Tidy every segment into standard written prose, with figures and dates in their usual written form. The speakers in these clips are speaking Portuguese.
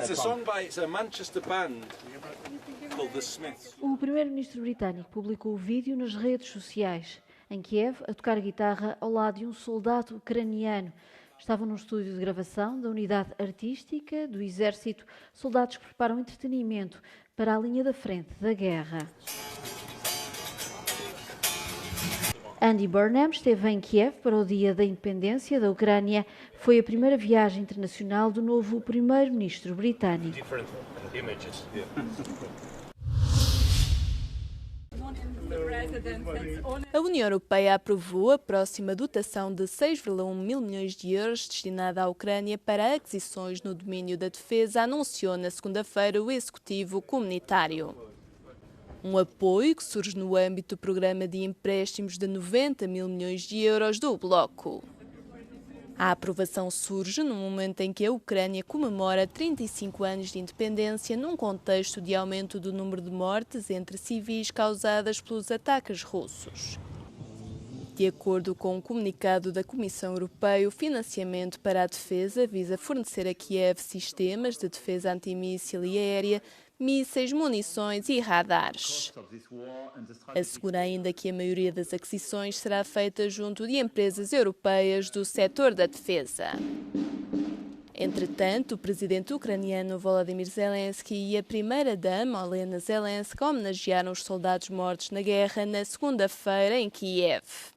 It's a song by it's a Manchester band called The Smiths. O primeiro-ministro britânico publicou o vídeo nas redes sociais, em Kiev, a tocar guitarra ao lado de um soldado ucraniano. Estavam num estúdio de gravação da unidade artística do exército, soldados que preparam entretenimento para a linha da frente da guerra. Andy Burnham esteve em Kiev para o Dia da Independência da Ucrânia. Foi a primeira viagem internacional do novo primeiro-ministro britânico. A União Europeia aprovou a próxima dotação de 6,1 mil milhões de euros destinada à Ucrânia para aquisições no domínio da defesa, anunciou na segunda-feira o Executivo Comunitário. Um apoio que surge no âmbito do programa de empréstimos de 90 mil milhões de euros do bloco. A aprovação surge no momento em que a Ucrânia comemora 35 anos de independência num contexto de aumento do número de mortes entre civis causadas pelos ataques russos. De acordo com um comunicado da Comissão Europeia, o financiamento para a defesa visa fornecer a Kiev sistemas de defesa antimíssil e aérea, mísseis, munições e radares. Assegura ainda que a maioria das aquisições será feita junto de empresas europeias do setor da defesa. Entretanto, o presidente ucraniano Volodymyr Zelensky e a primeira-dama Olena Zelenska homenagearam os soldados mortos na guerra na segunda-feira em Kiev.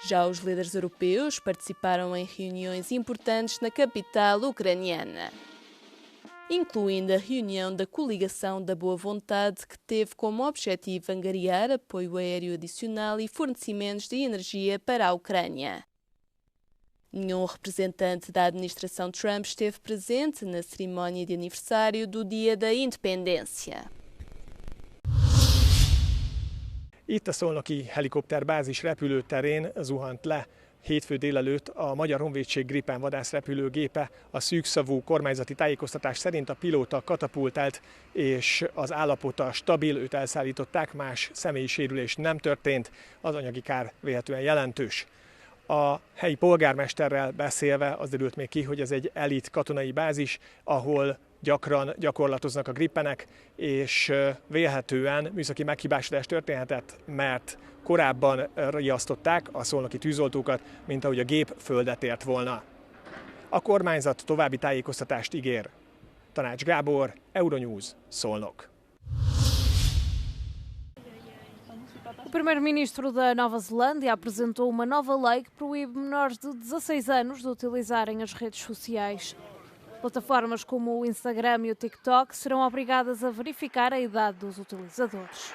Já os líderes europeus participaram em reuniões importantes na capital ucraniana, incluindo a reunião da Coligação da Boa Vontade, que teve como objetivo angariar apoio aéreo adicional e fornecimentos de energia para a Ucrânia. Nenhum representante da administração Trump esteve presente na cerimónia de aniversário do Dia da Independência. Itt a szolnoki helikopterbázis repülőterén zuhant le hétfő délelőtt a Magyar Honvédség Gripen vadászrepülőgépe. A szűkszavú kormányzati tájékoztatás szerint a pilóta katapultált, és az állapota stabil, őt elszállították, más személyi sérülés nem történt, az anyagi kár vélhetően jelentős. A helyi polgármesterrel beszélve az derült még ki, hogy ez egy elit katonai bázis, ahol gyakran gyakorlatoznak a Gripenek, és vélhetően műszaki meghibásodás történhetett, mert korábban riasztották a szolnoki tűzoltókat, mint ahogy a gép földet ért volna. A kormányzat további tájékoztatást ígér. Tanács Gábor, Euronews, Szolnok. O primeiro-ministro da Nova Zelândia apresentou uma nova lei que proíbe menores de 16 anos de utilizarem as redes sociais. Plataformas como o Instagram e o TikTok serão obrigadas a verificar a idade dos utilizadores.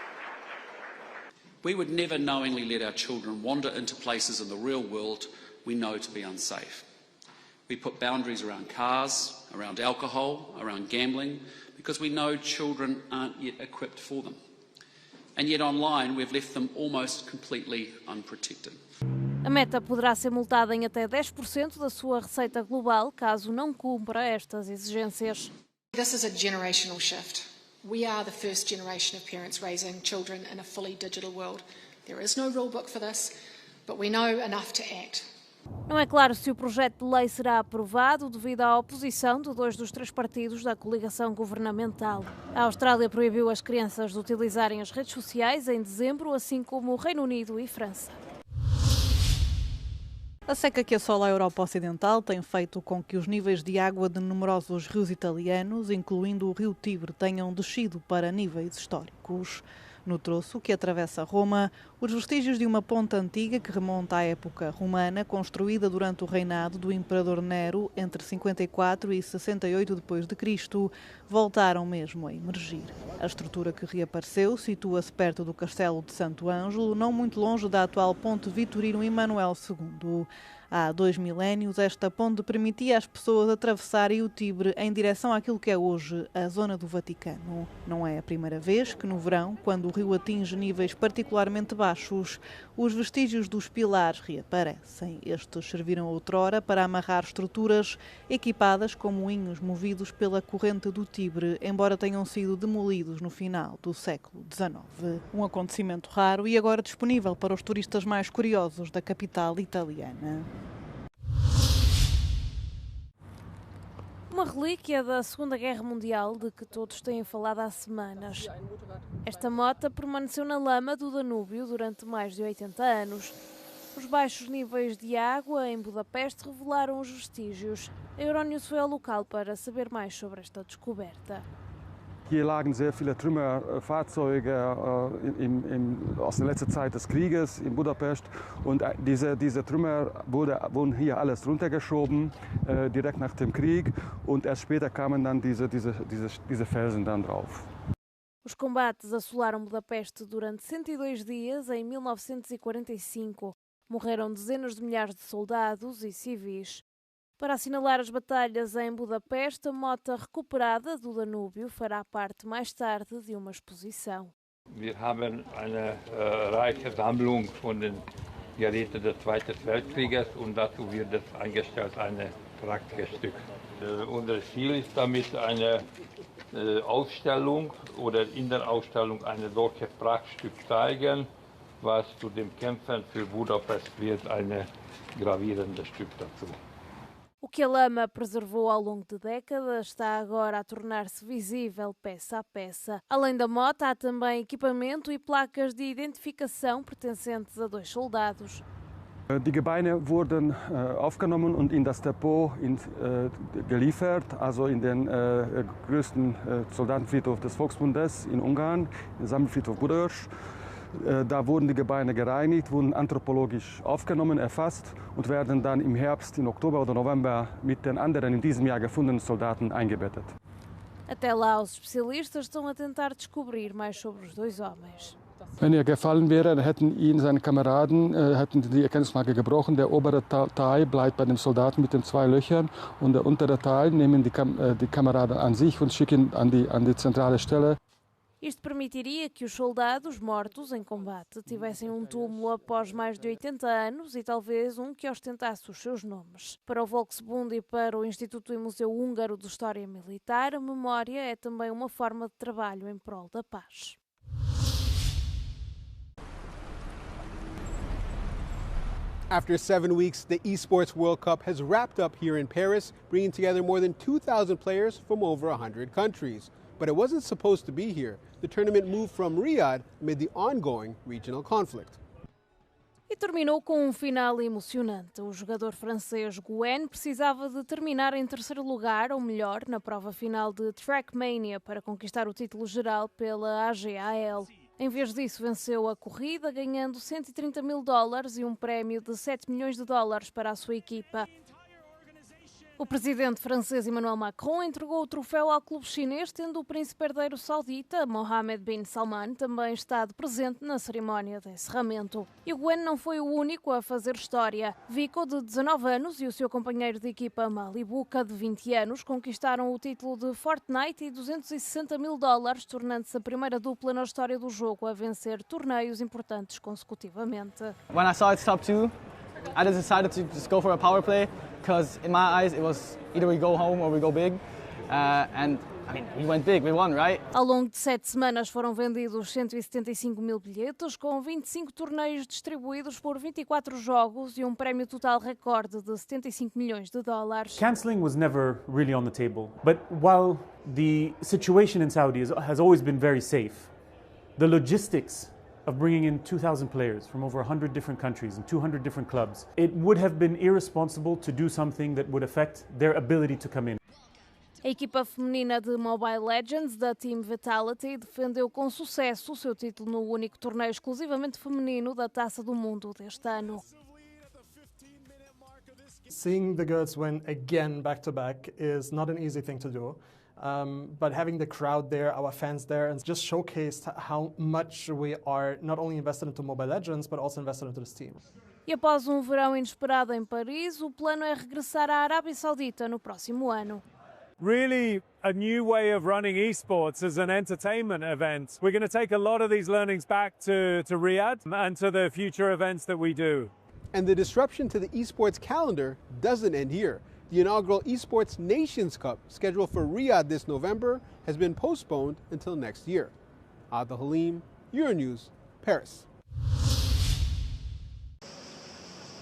We would never knowingly let our children wander into places in the real world we know to be unsafe. We put boundaries around cars, around alcohol, around gambling, because we know children aren't yet equipped for them. And yet online we've left them almost completely unprotected. A Meta poderá ser multada em até 10% da sua receita global caso não cumpra estas exigências. This is a generational shift. We are the first generation of parents raising children in a fully digital world. There is no rule book for this, but we know enough to act. Não é claro se o projeto de lei será aprovado devido à oposição de 2 dos 3 partidos da coligação governamental. A Austrália proibiu as crianças de utilizarem as redes sociais em dezembro, assim como o Reino Unido e França. A seca que assola a Europa Ocidental tem feito com que os níveis de água de numerosos rios italianos, incluindo o rio Tibre, tenham descido para níveis históricos. No troço que atravessa Roma, os vestígios de uma ponte antiga que remonta à época romana, construída durante o reinado do imperador Nero entre 54 e 68 d.C., voltaram mesmo a emergir. A estrutura que reapareceu situa-se perto do Castelo de Santo Ângelo, não muito longe da atual ponte Vitorino Emanuel II. Há 2 milénios, esta ponte permitia às pessoas atravessarem o Tibre em direção àquilo que é hoje a zona do Vaticano. Não é a primeira vez que no verão, quando o rio atinge níveis particularmente baixos, os vestígios dos pilares reaparecem. Estes serviram outrora para amarrar estruturas equipadas com moinhos movidos pela corrente do Tibre, embora tenham sido demolidos no final do século XIX. Um acontecimento raro e agora disponível para os turistas mais curiosos da capital italiana. Uma relíquia da Segunda Guerra Mundial de que todos têm falado há semanas. Esta moto permaneceu na lama do Danúbio durante mais de 80 anos. Os baixos níveis de água em Budapeste revelaram os vestígios. A Euronews foi ao local para saber mais sobre esta descoberta. Hier lagen sehr viele Trümmerfahrzeuge aus der letzten Zeit des Krieges in Budapest und diese Trümmer wurden hier alles runtergeschoben, direkt nach dem Krieg, und erst später kamen dann diese Felsen dann drauf. Os combates assolaram Budapeste durante 102 dias em 1945. Morreram dezenas de milhares de soldados e civis. Para assinalar as batalhas em Budapeste, a moto recuperada do Danúbio fará parte mais tarde de uma exposição. Wir haben eine reiche Sammlung von den Geräten des Zweiten Weltkrieges und dazu wird es eingestellt ein Prachtstück. Unser Ziel ist damit eine Ausstellung oder in der Ausstellung ein solches Prachtstück zeigen, was zu dem Kämpfen für Budapest wird ein gravierendes Stück dazu. O que a lama preservou ao longo de décadas está agora a tornar-se visível peça a peça. Além da moto, há também equipamento e placas de identificação pertencentes a 2 soldados. Die Gebeine wurden aufgenommen und in das Depot geliefert, also in den größten Soldatenfriedhof des Volksbundes in Ungarn, den Sammelfriedhof Budaörs. Da wurden die Gebeine gereinigt, wurden anthropologisch aufgenommen, erfasst und werden dann im Herbst, im Oktober oder November mit den anderen in diesem Jahr gefundenen Soldaten eingebettet. Até lá, os especialistas estão a tentar descobrir mais sobre os 2 homens. Wenn er gefallen wäre, dann hätten ihn seine Kameraden die Erkennungsmarke gebrochen. Der obere Teil bleibt bei dem Soldaten mit den 2 Löchern und der untere Teil nehmen die Kameraden an sich und schicken an die zentrale Stelle. Isto permitiria que os soldados mortos em combate tivessem um túmulo após mais de 80 anos e talvez um que ostentasse os seus nomes. Para o Volksbund e para o Instituto e Museu Húngaro de História Militar, a memória é também uma forma de trabalho em prol da paz. After 7 weeks, the Esports World Cup has wrapped up here in Paris, bringing together more than 2,000 players from over 100 countries. But it wasn't supposed to be here. The tournament moved from Riyadh amid the ongoing regional conflict. E terminou com um final emocionante. O jogador francês Gouin precisava de terminar em 3º lugar, ou melhor, na prova final de Trackmania para conquistar o título geral pela AGAL. Em vez disso, venceu a corrida, ganhando $130 mil e um prémio de $7 milhões para a sua equipa. O presidente francês Emmanuel Macron entregou o troféu ao clube chinês, tendo o príncipe herdeiro saudita, Mohammed bin Salman, também estado presente na cerimónia de encerramento. E o Gouin não foi o único a fazer história. Vico, de 19 anos, e o seu companheiro de equipa Malibuca, de 20 anos, conquistaram o título de Fortnite e $260 mil, tornando-se a primeira dupla na história do jogo a vencer torneios importantes consecutivamente. When I saw it's top 2, I just decided to just go for a power play. Because in my eyes it was either we go home or we go big, and I mean we went big, we won, right? Ao longo de 7 semanas foram vendidos 175 mil bilhetes, com 25 torneios distribuídos por 24 jogos e um prémio total recorde de $75 milhões. Cancelling was never really on the table, but while the situation in Saudi has always been very safe, the logistics of bringing in 2,000 players from over 100 different countries and 200 different clubs, it would have been irresponsible to do something that would affect their ability to come in. A equipa feminina de Mobile Legends, da Team Vitality, defendeu com sucesso o seu título no único torneio exclusivamente feminino da Taça do Mundo deste ano. Seeing the girls win again back-to-back is not an easy thing to do. But having the crowd there, our fans there, and just showcased how much we are not only invested into Mobile Legends, but also invested into this team. E após um verão inesperado em Paris, o plano é regressar à Arábia Saudita no próximo ano. Really a new way of running esports as an entertainment event. We're going to take a lot of these learnings back to Riyadh and to the future events that we do. And the disruption to the esports calendar doesn't end here. The inaugural Esports Nations Cup, scheduled for Riyadh this November, has been postponed until next year. Adel Halim, Euronews, Paris.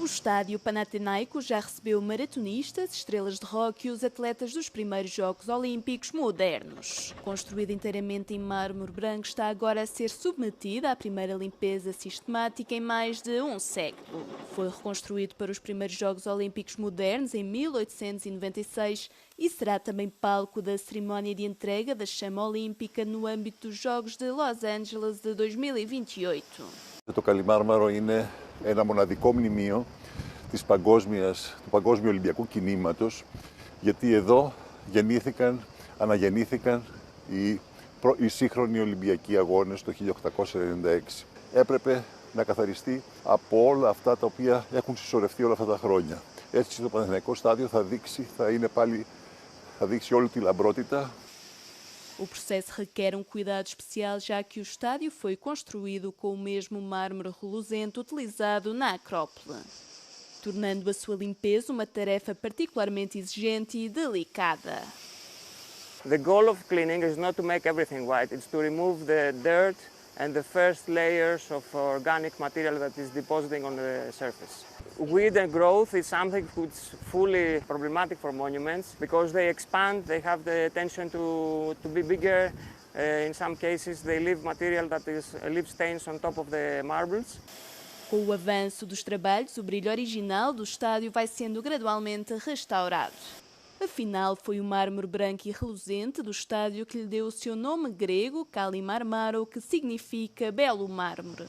O estádio Panathinaiko já recebeu maratonistas, estrelas de rock e os atletas dos primeiros Jogos Olímpicos modernos. Construído inteiramente em mármore branco, está agora a ser submetido à primeira limpeza sistemática em mais de um século. Foi reconstruído para os primeiros Jogos Olímpicos modernos em 1896 e será também palco da cerimónia de entrega da chama olímpica no âmbito dos Jogos de Los Angeles de 2028. Το Καλιμάρμαρο είναι ένα μοναδικό μνημείο του παγκόσμιου Ολυμπιακού κινήματος, γιατί εδώ αναγεννήθηκαν οι σύγχρονοι Ολυμπιακοί αγώνες το 1896. Έπρεπε να καθαριστεί από όλα αυτά τα οποία έχουν συσσωρευτεί όλα αυτά τα χρόνια. Έτσι το Παναθηναϊκό στάδιο θα δείξει όλη τη λαμπρότητα. O processo requer um cuidado especial, já que o estádio foi construído com o mesmo mármore reluzente utilizado na Acrópole, tornando a sua limpeza uma tarefa particularmente exigente e delicada. The goal of cleaning is not to make everything white, it's to remove the dirt and the first layers of organic material that is depositing on the surface. Weed and growth is something which is fully problematic for monuments because they expand, they have the tension to be bigger. In some cases they leave material that leave stains on top of the marbles. Com o avanço dos trabalhos, o brilho original do estádio vai sendo gradualmente restaurado. Afinal, foi o mármore branco e reluzente do estádio que lhe deu o seu nome grego, Kalimarmaro, que significa belo mármore.